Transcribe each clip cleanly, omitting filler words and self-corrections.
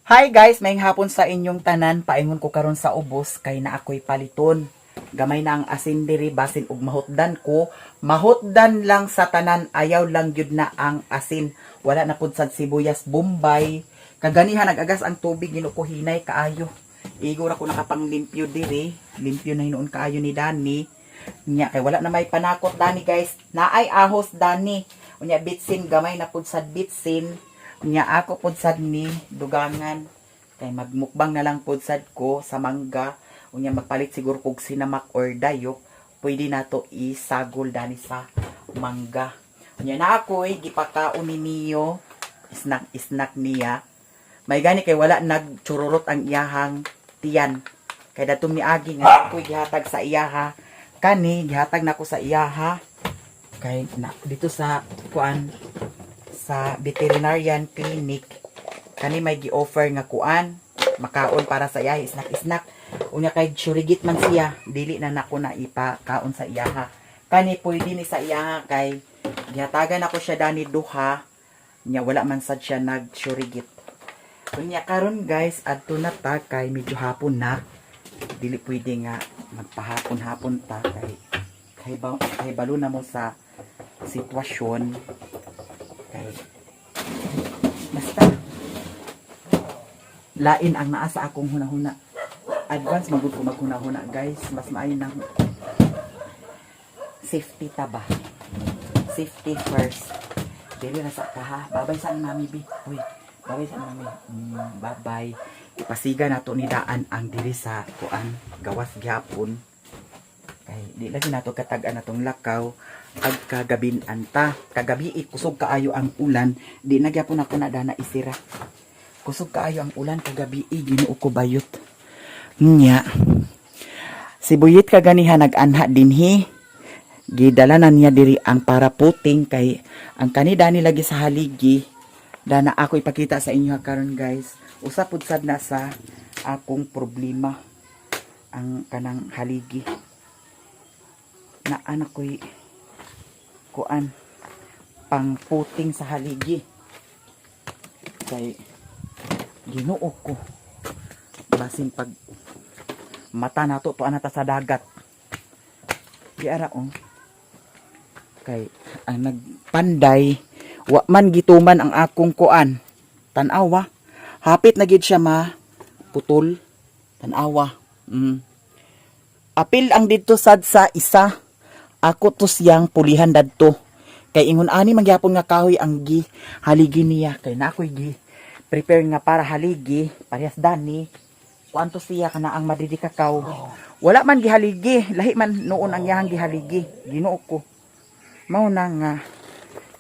Hi guys, maayong hapon sa inyong tanan. Paingon ko karon sa ubos kay na ako'y paliton. Gamay na ang asin diri basin ug mahutdan ko. Mahutdan lang sa tanan, ayaw lang gyud na ang asin. Wala na pud sad sibuyas bombay. Kaganihan nagagas ang tubig ginuko hinay kaayo. Igor ako nakapanglimpyo diri. Limpyo na hinuon kaayo ni Dani. Nya kay wala na may panakot Dani guys. Naay ahos Dani. Unya bitsin gamay na pud sad bitsin. Nya ako pod sad ni dugangan kay magmukbang na lang pod sad ko sa mangga unya magpalit siguro kog sinamak or dayok pwede nato isagol dani sa mangga unya na ako'y gipakaon ni Mio snack niya may gani kay wala nagchururot ang iyahang tiyan kay datong miagi nga ako'y gihatag sa iyaha kani gihatag nako sa iyaha kay na, dito sa kuan sa veterinarian clinic kani may gi-offer nga kuan makaon para sa iya snack unya kay surigit man siya dili na nako na ipakaon sa iyaha kani pwede ni sa iyaha kay gihatagan ako siya dani duha nya wala man sad siya nag-surigit unya karon guys adto na ta kay medyo hapon na dili pwede nga magpahapon-hapon ta kay balo na mo sa sitwasyon kay basta lain ang naa sa akong hunahuna advance magud ko maghunahuna guys mas maayo nang safety ta ba safety first dili na sa kaha babay sa mami bi uy babay sa mami babay ipasiga nato ni daan ang diri sa kuan gawas gyapon kay di lagi nato katagan natong lakaw ag kagabin anta kagabi kusog kaayo ang ulan di na gyapon ako na dana isira kusog kaayo ang ulan kagabi Ginoo ko bayot nya sibuyit kaganihan nag-anha dinhi gidala na niya diri ang para puting kay ang kanida ni lagi sa haligi dana ako ipakita sa inyo karon guys usapod sad na sa akong problema ang kanang haligi na anak ko'y kuan pang puting sa haligi kay Ginoo ko basin pag mata nato to anata sa dagat di ara kay ang nagpanday wa man gituman ang akong kuan tan-awa hapit na gid siya putol tan-awa apil ang dito sad sa isa ako to siyang pulihan dadto kay ingon ani magyapon nga kahoy ang gi haligi niya kay na ako'y gi prepare nga para haligi parehas Dani kuanto siya kana ang madidikakaw wala man gihaligi lahi man noon ang iyang gihaligi Ginoo ko mao na nga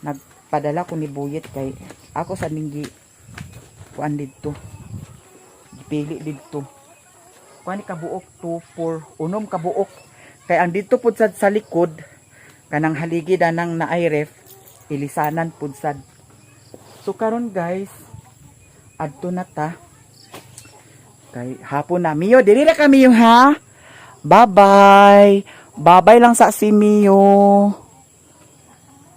nagpadala ko ni Buyet kay ako sa ninggi kuan didto gipili didto kuan kabuok 2 4 unom kabuok kay ang dito pud sad sa likod kanang haligi danang naay ref ilisanan pud sad so karon guys adto na ta kay hapon na Mio diri ra kami yung ha bye lang sa si Mio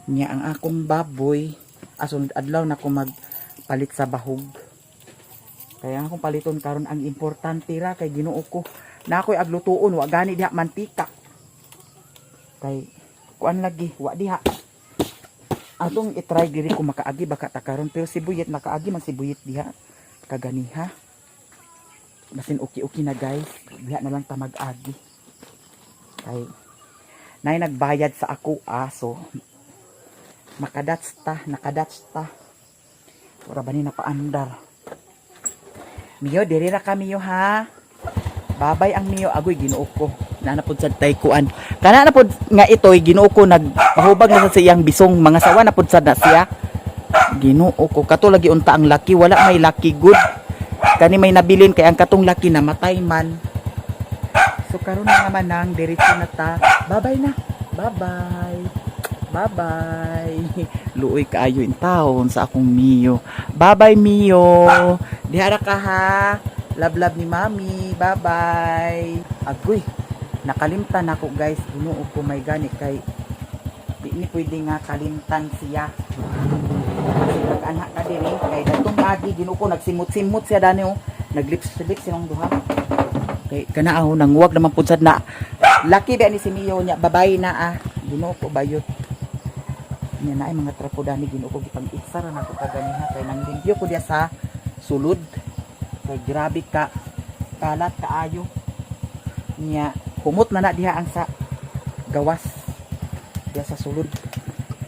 nya ang akong baboy asun adlaw na ko magpalit sa bahog kaya akong paliton karon ang importante ra kay Ginoo ko na ako'y aglutuon wa gani diha mantika kay kuan lagi wa diha atong i-try diri ko makaagi baka ta karon pero sibuyet makaagi man sibuyet diha kaganiha basin okay na guys diha na lang ta mag-agi kay nay nagbayad sa ako aso nakadats ta wala ba ni napaandar Mio diri ra kami yo ha babay ang Mio agoy Ginoo ko nanapod sad tay kuan kana napod nga itoy Ginoo ko nagpahubag na sa iyang bisong mga sawa napod sad na siya Ginoo ko kato lagi unta ang laki wala may laki good kani may nabilin kay ang katong laki namatay man so karon na naman nang diretso na ta babay na babay luoy kaayo in taon sa akong Mio babay Mio dihara ka ha love ni mami bye agoy nakalimtan ako guys Ginoo ko may gani kay di ni pwede nga kalimtan siya kasi pag anak ka diri kay datong agi Ginoo ko nagsimot-simot siya dani oh. Naglips-lips silang duha. Kay kana ako nangwag naman pud sad na. Laki ba ni si Mio nya babae na Ginoo ko bayot. Nya na ay mga trapo dani Ginoo ko gipang-itsa ra nako kaganiha kay nang limpyo ko diya sa sulod. Kay grabe ka kalat kaayo. Nya humot na diha ang sa gawas diya sa sulod.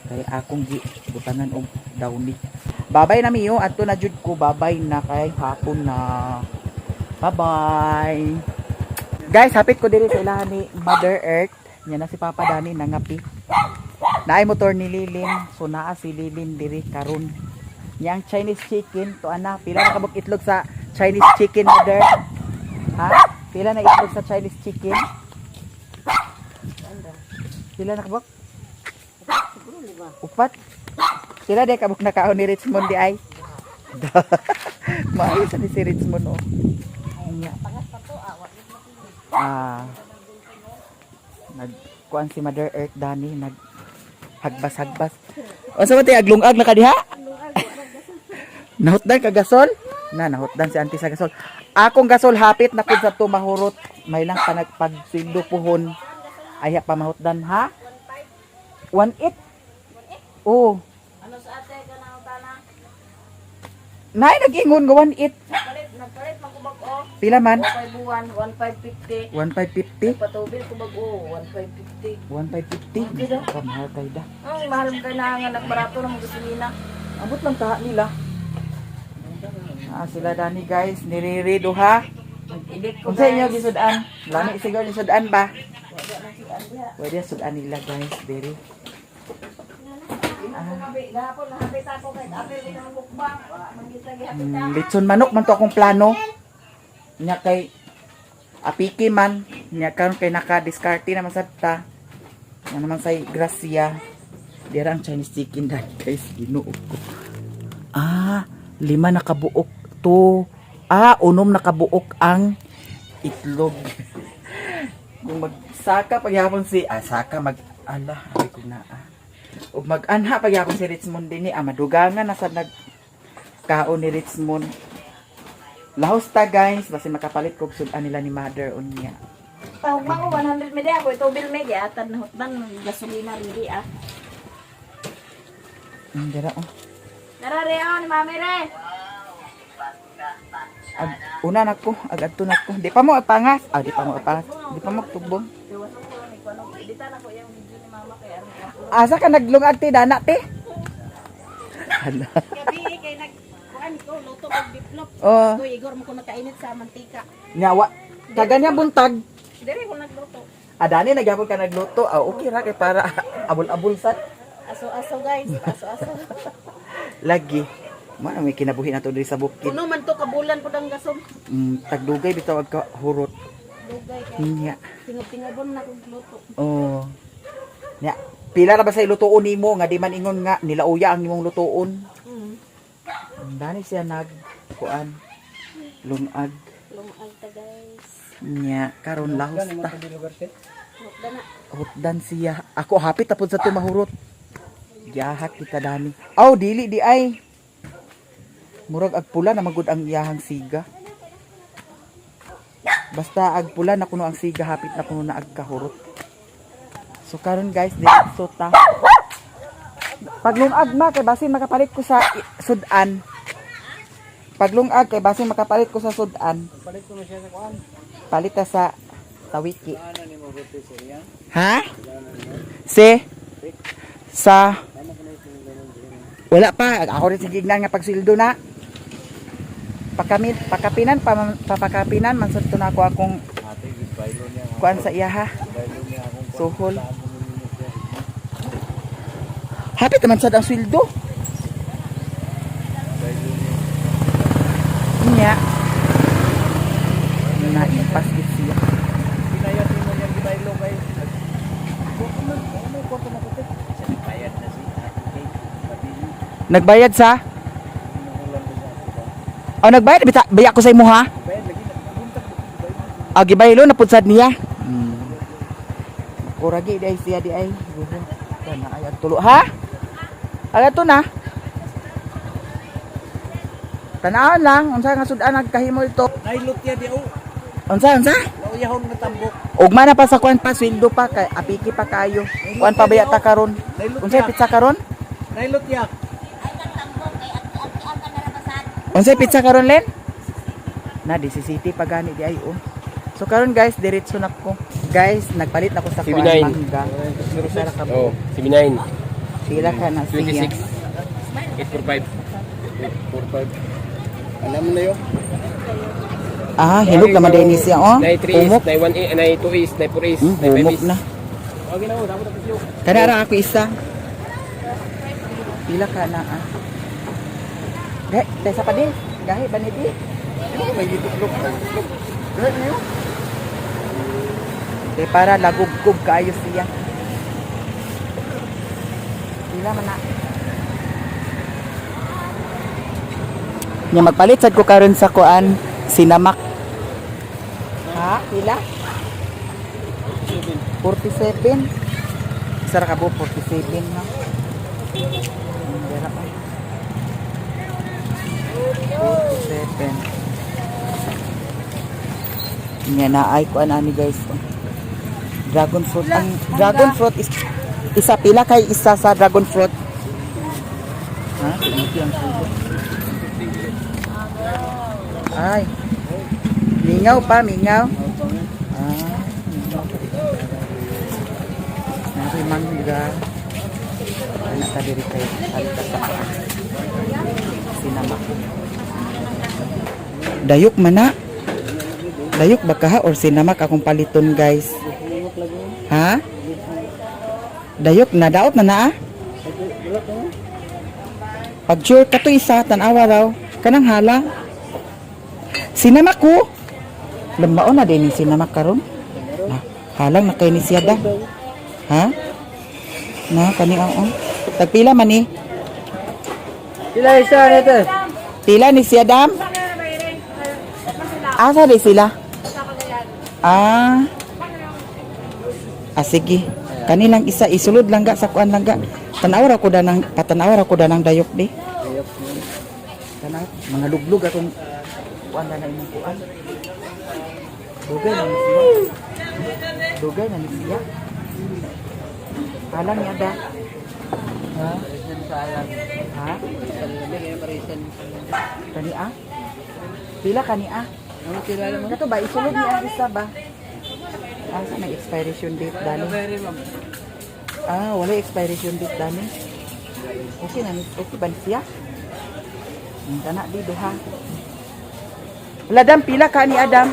Kay akong gibutangan og dawni. Babay na Mio adto na jud ko babay na kay hapon na. Bye-bye. Guys, hapit ko diri sa ilahan ni Mother Earth. Nya na si Papa Dani nangapi. Naay motor ni Lilin, so naa si Lilin diri karon. Yang Chinese chicken to ana, pila na kabuk itlog sa Chinese chicken Mother? Ha? Pila na itlog sa Chinese chicken? Pila na kabuk? Upat. Sila day kabuk nakaon ni Richmond di ay. Maayos ni si Richmond oh. Nagkuan si Mother Earth Dani nag hagbas-hagbas. Unsa man tay aglungag na kadiha? Nahutdan ka gasol? Nahutdan si auntie sa gasol. Akong gasol hapit na pud sa tumahurot. May lang pa nagpagsildo puhon. Aya pa mahutdan ha? 1.8. Oh. Ano sa ate ka na utana? Nay nag-ingon nga 1.8. Nagpalit man ko bag-o. Pila man? 1.5 buwan, 1.550. 1.550. Patubil ko bag-o, 1.550. 1.550. Kamahal kay da. Ang mahal mo kay na nga nagbarato ng gasolina. Abot lang taha nila. Sila Dani guys, nirirido ha. Nag-edit ko Kung sa inyo guys. gisudan, lami siguro ni sudan ba? Pwede sudan nila guys, very. Gahapon nahabit ako kay apel din ang mukbang. Mangita gihapit Litson manok man to akong plano. Nya kay apiki man, nya karon kay naka-discarte naman sa ta. Nya naman say Gracia. Dira ang Chinese chicken Dani guys, Ginoo ko. 5 nakabuok to. 6 nakabuok ang itlog. Kung magsaka pagyapon si saka mag ala ay ko na ug mag-anha pagyapon si Richmond dinhi madugangan na sa nagkaon ni Richmond. Lahos ta guys basi makapalit kog sudan nila ni Mother unya. Tawag mo 100 media ako itubil me giatan na hutdan gasolina ri Dira oh. Narare ako ni Mami re. Una nako, agadto nako. Di pa mo ipangas. Di pa mo ipangas. Di pa mo tubong. Iwas ko lang ikaw nang editan ako yung video ni Mama kay aron ako. Asa ka naglungag ti dana ti? Hala. Gabi kay kuan ko luto og biplop. Oh, Ko igor mo ko nakainit sa mantika. nyawa. Kaganya buntag. Diri ko nagluto. Adani nagyapon ka nagluto. Okay ra kay para abol-abol sad. Aso-aso guys, aso-aso. Lagi. May kinabuhi na to diri sa bukid. Kuno man to kabulan pud ang gasom. Tagdugay bitaw ka hurot. Dugay kay Nya. tingab-tingabon na kog luto. Oh. Nya, pila ra ba sa ilutuon nimo nga di man ingon nga nilauya ang imong lutuon? Dani siya kuan lungag. Lumag ta guys. Nya karon lahos ta. Hutdan na. Hutdan siya. Ako hapit tapod sa tumahurot. Giyahat kita Dani. Aw dili di ay. Murag agpula na magud ang iyahang siga. Basta agpula na kuno ang siga hapit na kuno na agkahurot. So karon guys, dito ta. Paglungag ma kay basin makapalit ko sa sudan. Paglungag kay basin makapalit ko sa sudan. Palit ko na siya sa kuan. Palit ta sa wiki. Ano ni mo rote sa iya? Ha? Sa wala pa ako rin sigignan nga pagsildo na. Pakapinan papakapinan man sa na ako akong Ate gid baylo niya. kuan sa iya ha. Baylo niya akong Suhol. Hapit naman sad ang sweldo. baylo niya. Nya. Na ipas gid siya. Pinayat mo niya di baylo kay. Ano ko to na ko. Sa bayad na si Ate. Pabili. Nagbayad sa? Inuulan ko sa. Oh, nagbayad biya ko sa imo ha. Bayad lagi na buntag baylo. Gibaylo na pud sad niya. Kuragi di ay siya di ay. Kana ay tulo ha? Aga to na. Tanawon lang, unsa nga sudan nagkahimo ito? Nailot ya di o. Unsa? Nauyahon na tambok. Ugma na pa sa kuan pa sweldo pa kay apiki pa kayo. Kuan pa baya ta karon. Unsay pizza karon? Nailot ya. Unsay pizza karon len? Na di si City pa gani di ay oh. So karon guys, diretso na ko. Guys, nagpalit na ko sa kuan CB9. mangga. Sara ka Oh, CB9. Pila ka na siya. 26. 845. 845. Alam mo na yun? Ah, hilog naman din siya oh. Nay 3 is, Humok. nay 1 is, nay 2 is, nay 4 is, nay 5 Humok is. na. Okay na, dapat na video. Kada ra ako isa. Pila ka na ah. Dek, tesa pa di. Gahi ba ni di? May gituklok. Dek niyo. De para lagugkog kaayo siya. Pila man na. Nya magpalit sad ko karon sa kuan sinamak. Ha? Pila? 47. Sara ka po 47 na. Dera pa. 47. Nya na ay kuan ani guys. Dragon fruit. Ang dragon fruit is isa pila kay isa sa dragon fruit. Ha? Sige ang fruit. Ay. Mingaw pa, mingaw. Ah. Nari mangga. Ano ta diri kay alta sa sinama. Dayok man na. Dayok ba ka or sinamak akong paliton guys? Ha? Dayok na daot na na ah. Pag sure ka to isa tanawa raw. Kanang hala. Sinamak ko. Lambaon na din yung sinamak karon. Na, halang na kay ni siya da. Ha? Na, kani ang tagpila man ni. Sila isa nito. Pila ni siya dam? Asa di sila? Ah. Ah, sige. Kanilang isa isulod lang ga sa kuan lang ga. Tanawara ko da nang patanawara ko da nang dayok di. Kana mga luglug atong kuan na imong kuan. Dugay na ni siya. Dugay na ni siya. Alam niya da. Ha? Ha? Kani ah? Pila kani ah? Ano kilala mo? Kato ba isulod ni ang isa ba? Ah, sa may expiration date dali. Ah, wala expiration date dali. Okay na ni okay ba siya? Tana di duha. Wala dam pila ka ni Adam?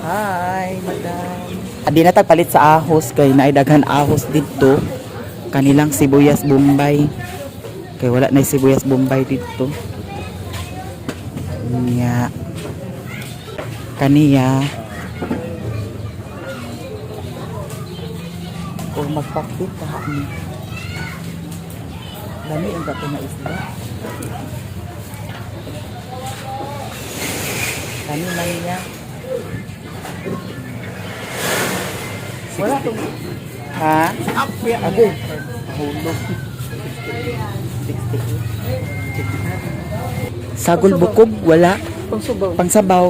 Hi, madam. Adi na tagpalit sa ahos kay naay daghan ahos dito. Kanilang sibuyas Bombay. Kay wala na sibuyas Bombay dito. Niya. Kaniya. Kung magpakit ka ni. Dami ang gato na isda. Kanina niya. Wala tong. Ha? Ate. Hulog. 68. Sagol bukog wala. Pangsubaw. Pangsabaw.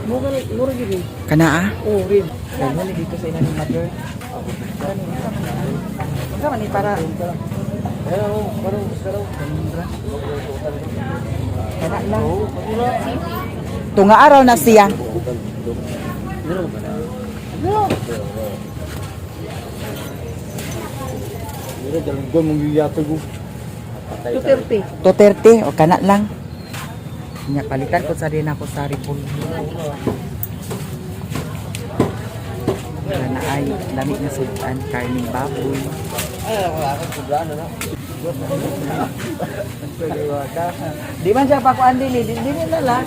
Mura gid. Kana ah. Oh, rin. Dahil na dito sa inang mother. Sama ni para. Parang Kana lang. Tunga araw na siya. Duterte. 230 o kana lang. Nya palitan ko sa din ako sa ripon. Kana ay lamig na sudan karning baboy. Di man siya pakuan dili, di na lang.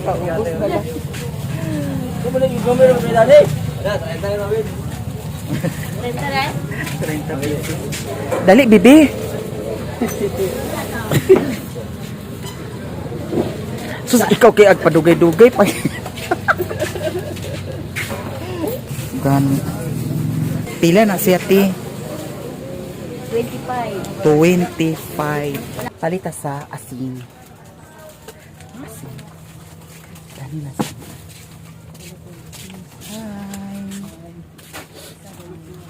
Paubos na lang. Dali, bibi. Sus, ikaw kay agpadugay-dugay pa. Gan. Pila na siya ti. 25. 25. Palita sa asin. Asin. Dami na sa. Hi.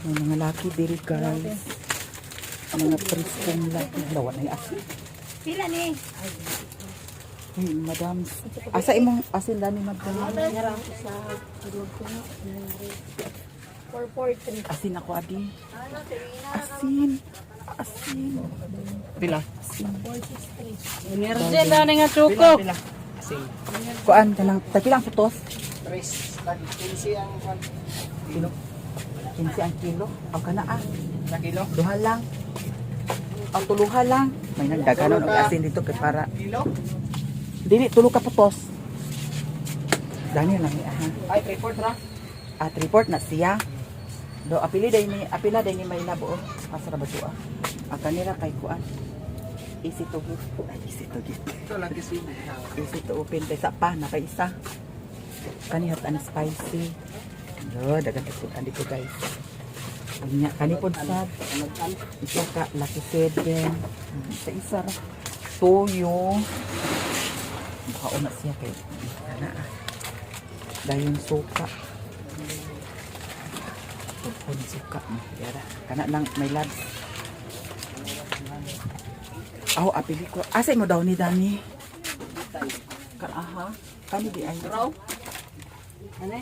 May mga laki diri guys. Mga preskong laki. Lawan na yung asin. Pila ni? Hey, madam. Asa imong asin dani madam? Narang sa 443. Asin ako adi. Asin. Asin. Pila? Energy daw nga chuko. Pila? Asin. Kuan kanang tapilang putos. 15 ang kwan. Kilo. 15 ang kilo. Aw kana ah. Sa kilo? Duha lang. Aw tuluha lang. May nagdaganon og asin dito kay para Kilo? dili tulo ka putos. Dani lang ni aha. Ay, 3/4 ra. At report na siya. Do apila day ni may labo. Asa ra ba to ah? Ang kanila kay kuan. Easy to get. Easy to get. Ito lang kasi. Easy to open kay sa pa na kay isa. Kani hot and spicy. Do dagan ito dito guys. Anya kani pod sad. Ito ka lucky seven. Sa isa ra. Toyo. Makaon na siya kay kana. Dayon suka. Pupon suka mo. Yara. Kana lang may lad. Aw, apili ko. Asa mo daw ni Dani? Aha. Kani di ay. Raw? Ano?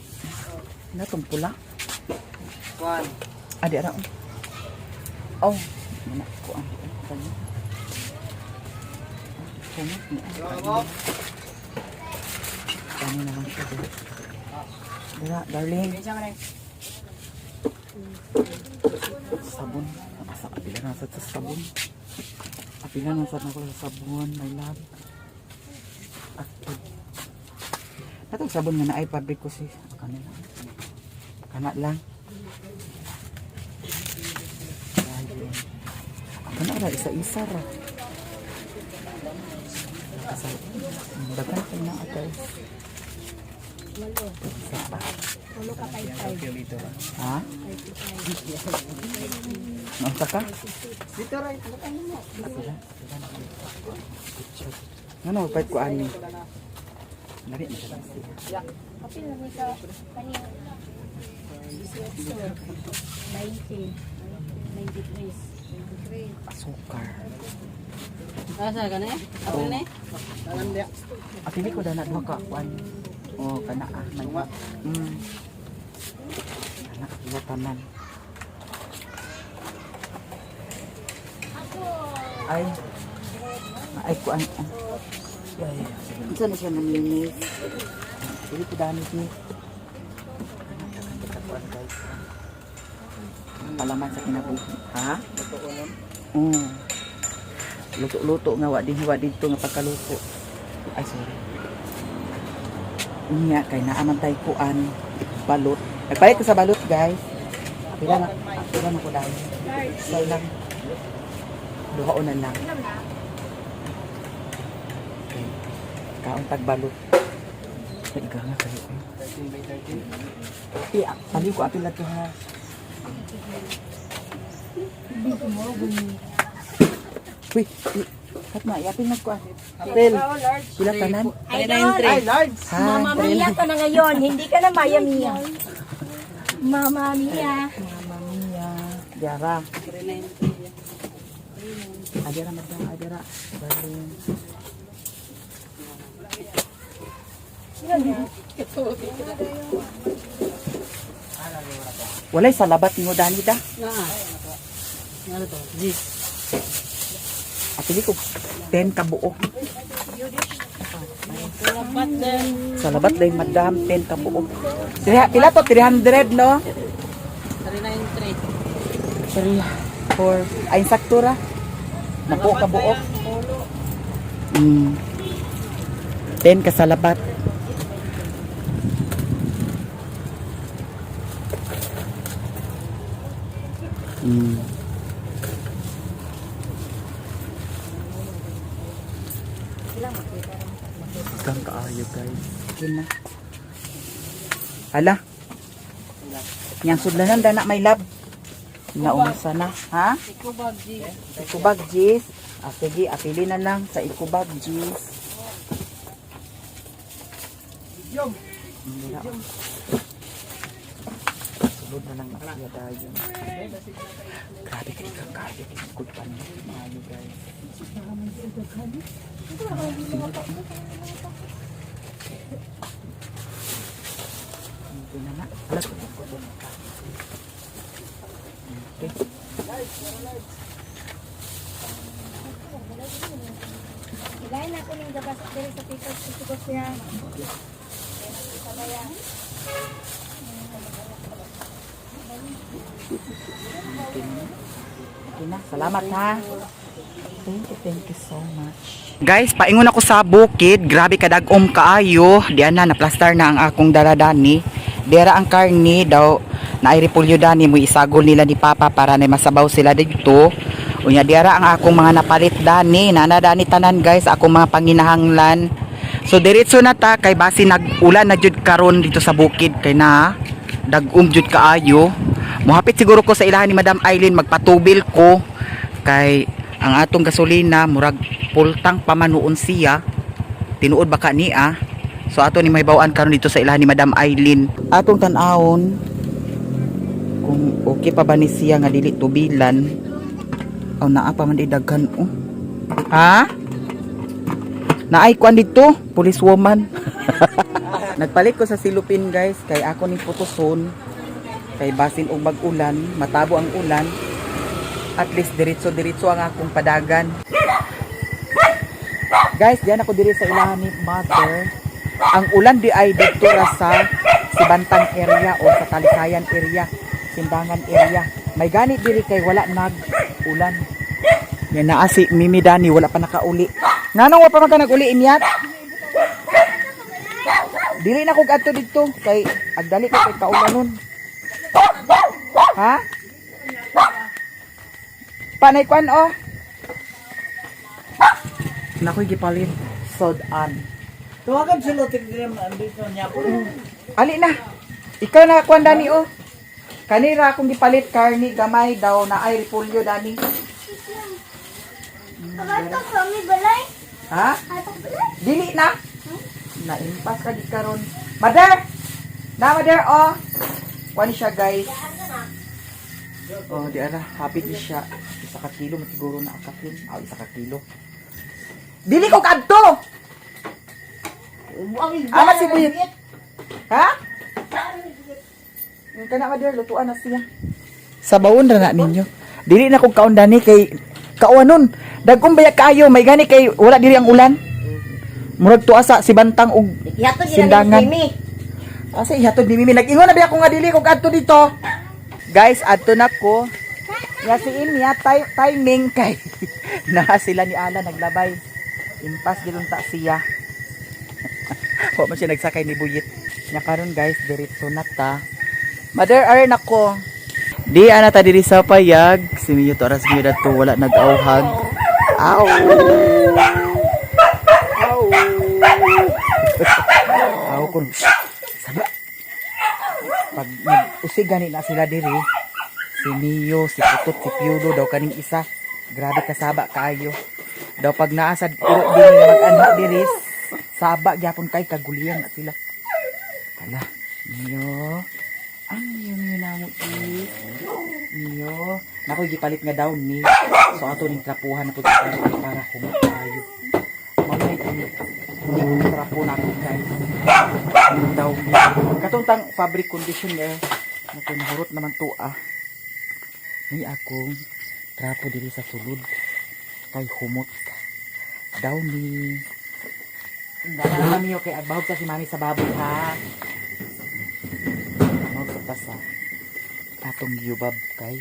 Natong pula. Kwan. Adi ara. Oh, mana ko ang kanya. Kumot ni. Kani na lang siya. Dara, darling. Isa ka na. Sabon. Asa apila na sa sabon. Apila na sa nako sa sabon, my love. Active. Natong sabon nga na ay public ko si kanila. Kana lang. Kana ra isa-isa ra. Dagan pa na guys. Isa pa. Dito ra. Ha? Nasa ka? Dito ra. Ano, pahit ko ani. Lari na siya. Kapil na ni ka kanina. 90. 93. Sukar. Asa ka na? Ako na? Dalan dia. Apili ko na duha ka kuan. Oh, kana ah, may wa. Anak ila tanan. Ay kuan. Ay. Unsa na siya naminis? Dili ko dani ni. Palaman sa kinabuhi. Ha? Totoo nun. Luto-luto nga wa dito nga pagkaluto. Ay sorry. Niya kay naaman tay kuan balot. Nagpalit ko sa balot, guys. Pila na ko dahil. Say lang. Duhaon na lang. Okay. Kaon tagbalot. Iga nga kayo. 13 by 13. Iya, pali ko apil na to ha. Uy, kat na, iapil na ko ah. Apil. Pila tanan? Ay, large. Ha, Mama Mia ka na ngayon, hindi ka na Maya Mia. Mama Mia. Mama Mia. Jara. Adira madam, adira. Baling. Walay salabat mo dani da. Ano to? This. Apili ko 10 ka buo. Salamat din. Salabat day madam 10 ka buo. Pila to 300 no? 393. 3 4 ay saktura. Napo ka buo. 10 ka salabat. Kang kaayo guys. Kina. Ala. Yang sudlanan dana may lab. Naumsa na. Ha? Ikubag G's. Sige, apili na lang sa Ikubag G's. Sulod na lang siya tayo. Grabe kayo kakayo. Good pa niya. Maayo guys. Hindi na na. Okay. Ilain ako ng gabas diri sa tikos tikos niya. Okay na. Salamat ha. Thank you so much. Guys, paingon ako sa bukid. Grabe kadagom kaayo. Diyan na, naplastar na ang akong daradani. Dera ang karni daw na ay repulyo dani mo isagol nila ni Papa para na masabaw sila dito. Unya dera ang akong mga napalit dani, nanadani tanan guys, akong mga panginahanglan. So diretso na ta kay basi nag-ulan na jud karon dito sa bukid kay na dagom jud kaayo. Muhapit siguro ko sa ilahan ni Madam Eileen magpatubil ko kay ang atong gasolina murag pultang pamanuon siya. Tinuod baka niya. So ato ni may bawaan karon dito sa ilahan ni Madam Eileen. Atong tan-awon kung okay pa ba ni siya nga dili tubilan. Aw naa pa man daghan oh. Ha? Naay kwan dito, police woman. Nagpalit ko sa silupin guys kay ako ni putuson. Kay basin og mag-ulan, matabo ang ulan. At least diretso-diretso ang akong padagan. Guys, diyan ako diri sa ilahan ni Mother. Ang ulan di ay dito ra sa Sibantang area o sa Talisayan area, Simbangan area. May ganit diri kay wala nag-ulan. Yan naa si Mimi Dani, wala pa nakauli. Nganong wa pa man ka nag-uli inyat? Dili na kog adto dito kay agdali ko kay kaulanon. Ha? Panay kwan oh. Nakoy gipalit sodan. Tuwagan sulutin din andito niya po. Ali na. Ikaw na kwan dani oh. Kanira akong gipalit karni gamay daw na ay repolyo dani. Ato kami balay. Ha? Ato balay. Dili na. Naimpas ka di karon. Mother. Na mother oh. Kwan siya guys. Oh, di ara, happy di siya. Isa ka kilo masiguro na akakin. Aw, isa ka kilo. Dili ko kadto. Ama si Buyet. Ha? Yung kana mother lutuan na siya. Sa bawon ra na ninyo. Dili na kog kaundani kay kauanon. Dagkong baya kayo, may gani kay wala diri ang ulan. Murag tuwa sa Sibantang og Yato Sindangan. Mimi. Asa ihatod ni Mimi nag-ingon na biya ko nga dili ko adto dito. Guys, adto na ko. Ya si Inya timing kay na sila ni Ala naglabay. Impas gilunta siya. Wa man siya nagsakay ni Buyit. Nya karon guys, diretso na ta. Mother are nako. Di ana ta diri sa payag. Si Miyo to aras Miyo dato wala nag-awhag. Aw. Aw. Aw kun. Saba. Pag nag-usig gani na sila diri, si Mio, si Putut, si Piudo daw kaning isa. Grabe kasaba kaayo. Daw pag naasad uro din nga mag-anha diri, saba gyapon kay kaguliyan na sila. Hala, Mio. Ang Mio na mo Mio. Nakoy gipalit nga daw ni. So ato ning trapuhan na pud para humot kaayo. Mamay kami. Hindi trapo na ako guys. Daw katong tang fabric conditioner nato nahurot naman to may akong trapo diri sa sulod kay humot daw ni dala kami okay agbahog sa si mami sa baboy ha mo sa tasa atong yubab kay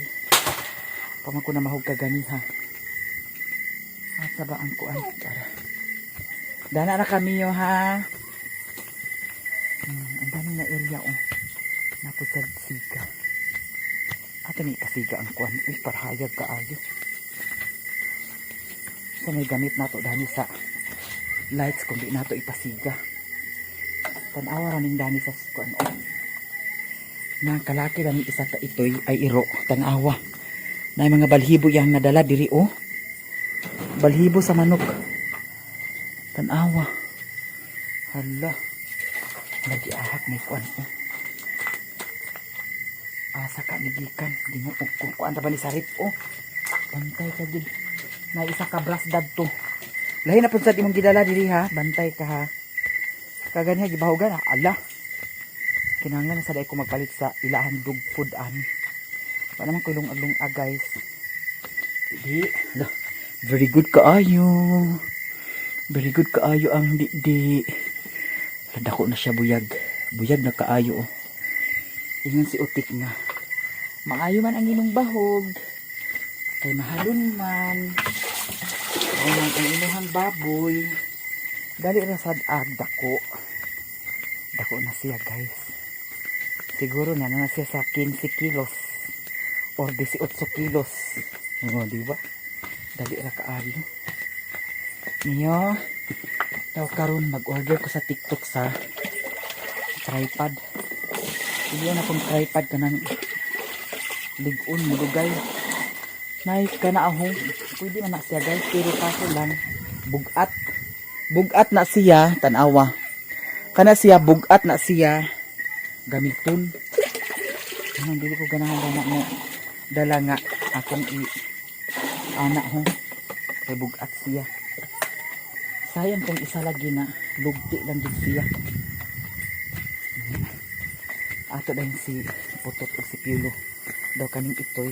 paman ko na mahog ka gani ha asa ba ang kuan para dana na kami yo ha. Ang dami na area oh. Napusad siga. Ato ni kasiga ang kuan. Uy, parahayag kaayo. So may gamit nato dani sa lights kung di nato ipasiga. Tanawa raning dani sa kuan oh. Na kalaki dani isa ka itoy ay iro. Tanawa. Na mga balhibo yang nadala diri oh. Balhibo sa manok. Tanawa. Hala. Nagiahak may kuan oh. Asa ka ni gikan. Di mo kuan ta ba ni sarip oh. Bantay ka gid. Na isa ka brasdad to. Lahi na pud sa imong gidala diri ha. Bantay ka ha. Kaganiha gibahugan ha. Ala. Kinahanglan na sa day ko magpalit sa ilahan dog food ani. Pa naman ko ilong-along guys. Di. Ala. Very good kaayo. Very good kaayo ang di. Dako na siya buyag. Buyag na kaayo oh. Ingon si Utik nga. Maayo man ang inyong bahog. Kay mahalon man. Ayan ang inyong baboy. Dali ra sad dako. Dako na siya guys. Siguro na siya sa 15 kilos. Or 18 kilos. O diba? Dali ra kaayo. Niyo. Daw karon mag-order ko sa TikTok sa tripod. Hindi na kung tripod ka ng ligon, mulugay. Nice ka na ahong. Pwede man na siya guys. Pero kaso lang, bugat. Bugat na siya, tanawa. Kana siya, bugat na siya. Gamiton. Hindi ko ganahan mo. Dala nga akong anak ho. Kay bugat siya. Sayang kung isa lagi na lugti lang din siya. Ato dahil si Putot o si Piolo daw kaning itoy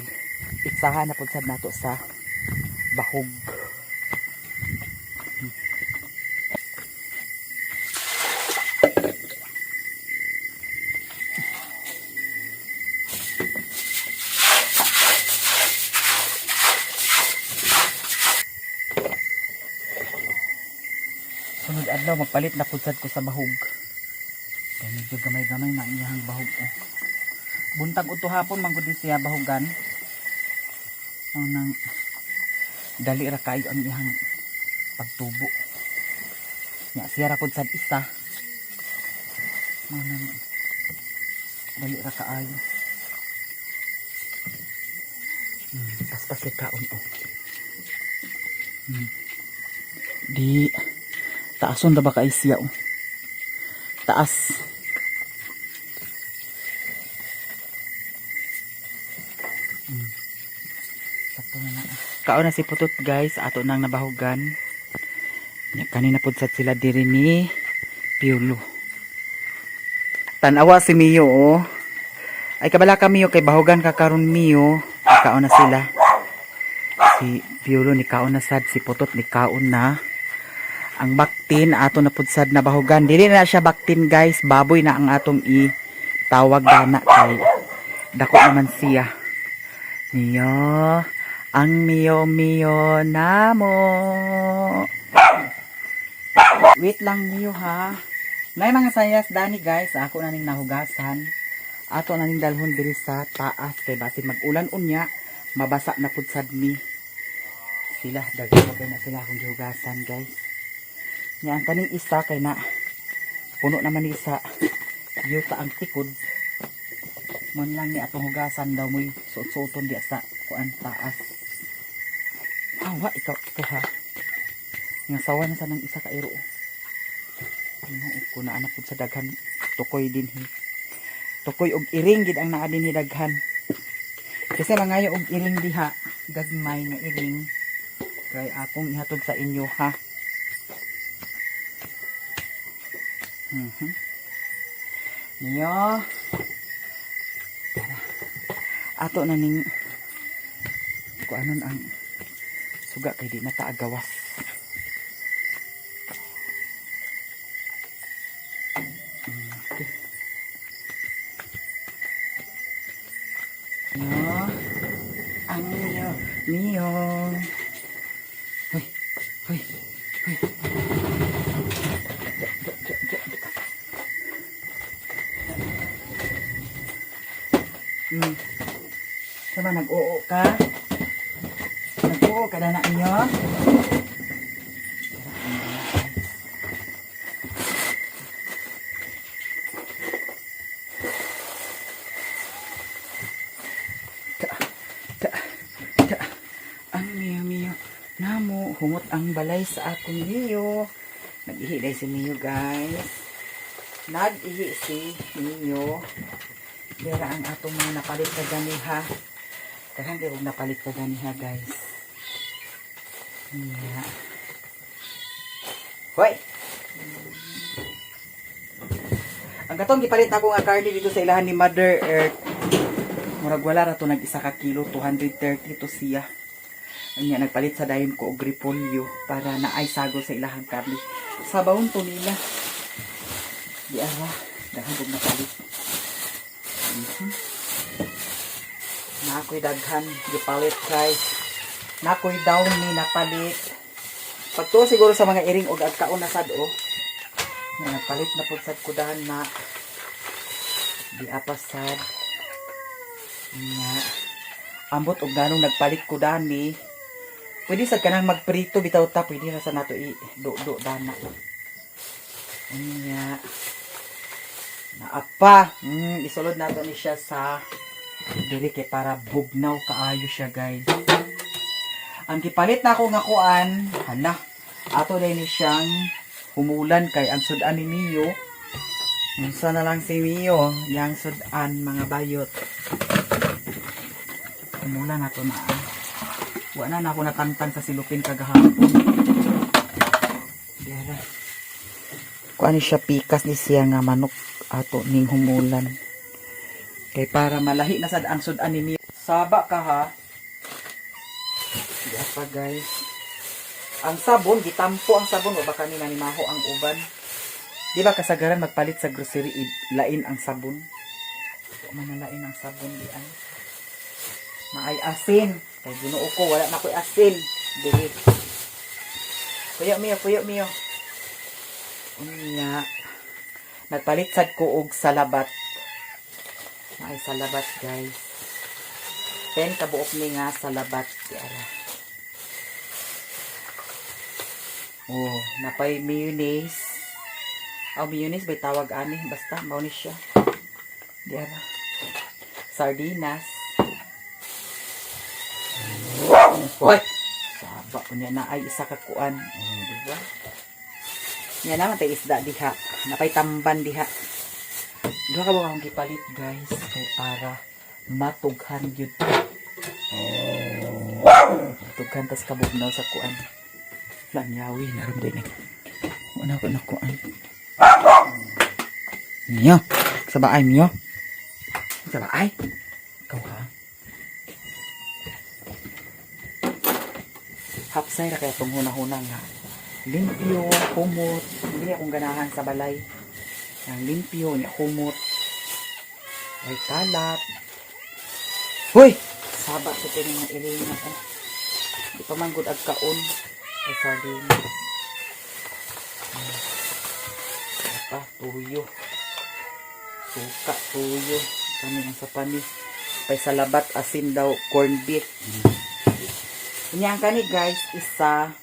itsahan na po sad nato sa bahog. Sunod adlaw magpalit na po sad ko sa bahog. Kaya medyo gamay-gamay na iyang bahog oh. Buntag uto hapon manggod siya bahogan. Nang dali ra kayo ang iyang pagtubo. Nya siya ra pud sad isa. Nang dali ra kaayo. Paspas kaon oh. Di taason ra ba kay siya oh. Taas. Sakto na na. Kaon na si Putot guys. Ato nang nabahugan. Kanina po sa sila diri ni Piolo. Tanawa si Mio oh. Ay kabala ka Mio. Kay bahugan ka karon Mio. Kaon na sila. Si Piolo ni kaon na sad. Si Putot ni kaon na. Ang baktin ato na pudsad na bahugan. Dili na siya baktin guys. Baboy na ang atong tawag dana kay dako naman siya. Niyo. Ang Mio namo. Wait lang Mio ha. Nay mga sayas dani guys. Ako na ning nahugasan. Ato na ning dalhon diri sa taas. Kay basin mag-ulan unya. Mabasa na pudsad ni sila. Daghan kay na sila akong gihugasan guys. Nya ang kaning isa kay na puno naman ni sa yuta ang tikod. Mon lang ni atong hugasan daw mo'y suot-suoton di sa kuan taas. Awa ikaw ha. Nga sawa na sa nang isa ka iro. Ano ko na anak pud sa daghan tukoy din hi. Tukoy og iring gid ang naa dinhi daghan. Kasi mangayo og iring diha, gagmay nga iring. Kay akong ihatod sa inyo ha. Niyo. Ato na ning kuanon ang suga kay di na ta agawas. Okay. Niyo. Ang Niyo. Hoy. Hoy. Hoy. Sama nag-oo ka? Nag-oo ka na ninyo? balay sa akong Mio. Nag-ihi na si Mio, guys. Nag-ihi si Mio. Dira ang atong mga napalit ka ganiha. Karang di huwag napalit ka ganiha, guys. Yeah. Hoy! Ang katong gipalit ako nga karne dito sa ilahan ni Mother Earth. Murag wala ra to nag-1 ka kilo, 230 to siya. Anya nagpalit sa dayon ko og repolyo para naay sago sa ilahang karne. Sabawon to nila. Di ara, daghan og napalit. Na ako'y daghan gipalit guys. Na ako'y down ni napalit. Pagtuo siguro sa mga iring og agkaon na sad o. Na nagpalit na pud sad kudahan na di apasad. Nga ambot og ganong nagpalit kudahan ni. Pwede sad kanang magprito bitaw ta, pwede ra sa nato i-do dana. Nya naapa, isulod nato ni siya sa dili kay para bugnaw kaayo siya guys. Ang gipalit na ako nga kuan, hala, ato din ni siyang humulan kay ang sudan ni Mio. Unsa na lang si Mio, yang sudan mga bayot. Humulan nato na. Wala na ako natantang sa silupin kagahapon. Diyara. Kuan siya pikas ni siya nga manok ato ning humulan. Kay para malahi na sad ang sudan ni Mio. Saba ka ha. Diya pa guys. Ang sabon, gitampo ang sabon. O baka ni nanimaho ang uban. Di ba kasagaran magpalit sa grocery, lain ang sabon. O manalain ang sabon diyan. Maay asin. Kay Ginoo ko, wala na ko'y asin. Dili. Puyo Mio, puyo Mio. Unya. Nagpalit sad ko og salabat. Maay salabat guys. 10 kabuok ni nga salabat. Diara. Oh, napay mayonnaise. Mayonnaise bay tawag ani, basta mao ni siya. Diara. Sardinas. Hoy. Saba unya na ay isa ka kuan. Di ba? Nya naman tay isda diha. Napay tamban diha. Duha ka ba akong gipalit guys kay para matughan gyud. Matughan tas kabugnaw sa kuan. Lanyawi naram din eh. Wala ko na kuan. Mio. Sabaay Mio. Sabaay. Ikaw ha. Hapsay ra kaya itong hunahunang nga. Limpyo, humot. Hindi akong ganahan sa balay. Ang limpyo, niya humot. Ay kalat. Hoy! Saba sa ito nga iring na ko. Di pa man good agkaon. Ay sardin. Apa, tuyo. Suka, tuyo. Kami ang sa panis. Pay salabat, asin daw, corned beef. Inyang kani guys, isa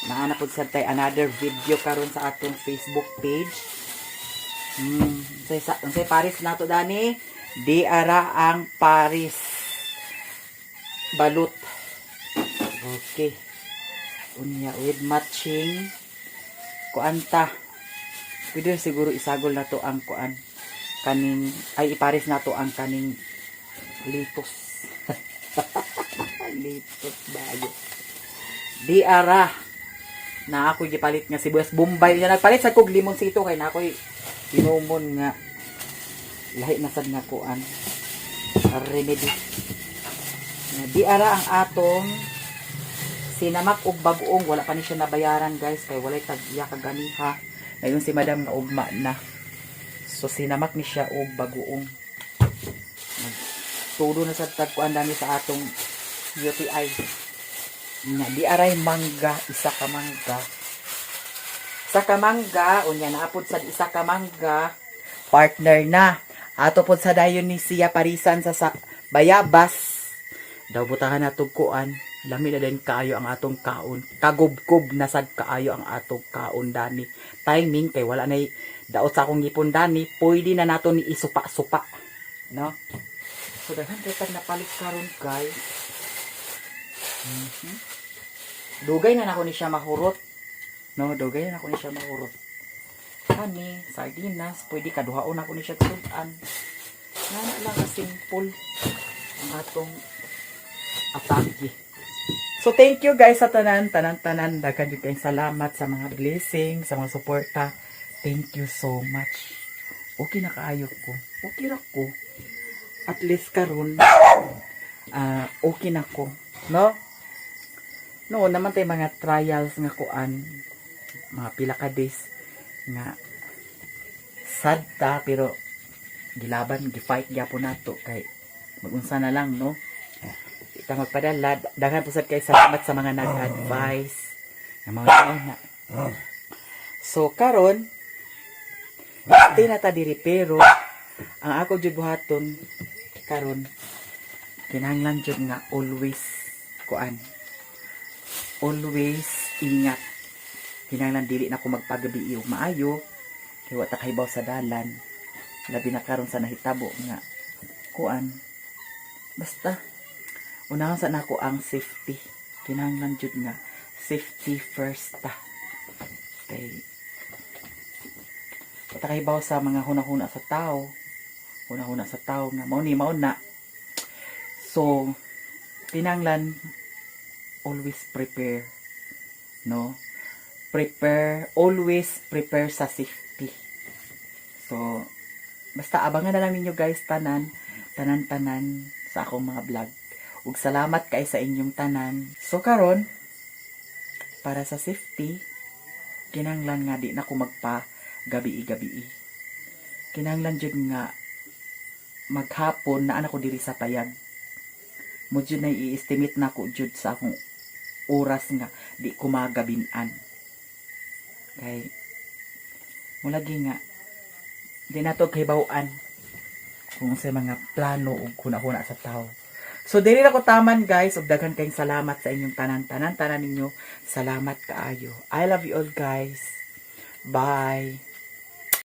naanapod sa tay another video karon sa atong Facebook page. Say Paris nato dani, di ara ang Paris balut. Okay. Unya with matching kuanta. Pwede siguro isagol na to ang kuan kaning ay ipares na to ang kaning litos. Litos bago. Di ara na ako gipalit nga sibuyas Bombay. Siya nagpalit sa kog limon sito kay na ako'y inumon nga lahi na sad nga kuan remedy. Di ara ang atong sinamak og bagoong wala pa ni siya nabayaran guys kay walay tagya kaganiha. Ngayon si madam nga ugma na. So sinamak ni siya og bagoong. Tudo na sa tagkuan dami sa atong UTI. Di aray mangga, isa ka mangga. Isa ka mangga, unya naapod sa isa ka mangga, partner na. Ato pod sa dayon ni siya parisan sa bayabas. Daw butahan na tugkuan, lami na din kaayo ang atong kaon. Kagubkob na sad kaayo ang atong kaon dani. Timing kay wala nay daot sa akong ngipon dani, pwede na nato ni isupa-supa, no? So daghan kay tag napalit karon guys. Dugay na nako ni siya mahurot. No, dugay na nako ni siya mahurot. Kani, sardinas, pwede kaduhaon ako ni siya tudan. Nga lang ka simple ang atong atake. So, thank you guys sa tanan. Dagan yun kayong salamat sa mga blessings, sa mga suporta. Thank you so much. Okay na kaayo ko. Okay ra ko. At least karon okay na ko. No? No, naman tayo mga trials nga kuan. Mga pila ka days nga sad ta, pero gilaban, gifight gyapon nato kay magunsa na lang, no? Ita magpadala, daghan po sad kay salamat sa mga nag-advise nga mga na. So karon di na ta diri, pero ang ako jud buhaton karon kinahanglan jud nga always kuan, always ingat. Kinahanglan dili na ko magpagabi og maayo kay wa ta kahibaw sa dalan, labi na karon sa nahitabo nga kuan. Basta unahan sa nako ang safety. Kinahanglan jud nga safety first ta. Kay wa ta kahibaw sa mga hunahuna sa tao. Hunahuna sa tao nga mao na. So kinahanglan always prepare, no? Always prepare sa safety. So basta abangan na lang ninyo guys tanan sa akong mga vlog. Ug salamat kay sa inyong tanan. So karon para sa safety kinahanglan nga di na ko magpa gabi. Kinahanglan jud nga maghapon na ko diri sa payag. Mo jud na i-estimate na ko jud sa akong oras nga di ko magabinan. Kay mulagi nga di na to kahibawan kung sa mga plano o kuna-kuna sa tao. So dili na ko taman guys, ug daghan kayong salamat sa inyong tanan ninyo. Salamat kaayo. I love you all guys. Bye.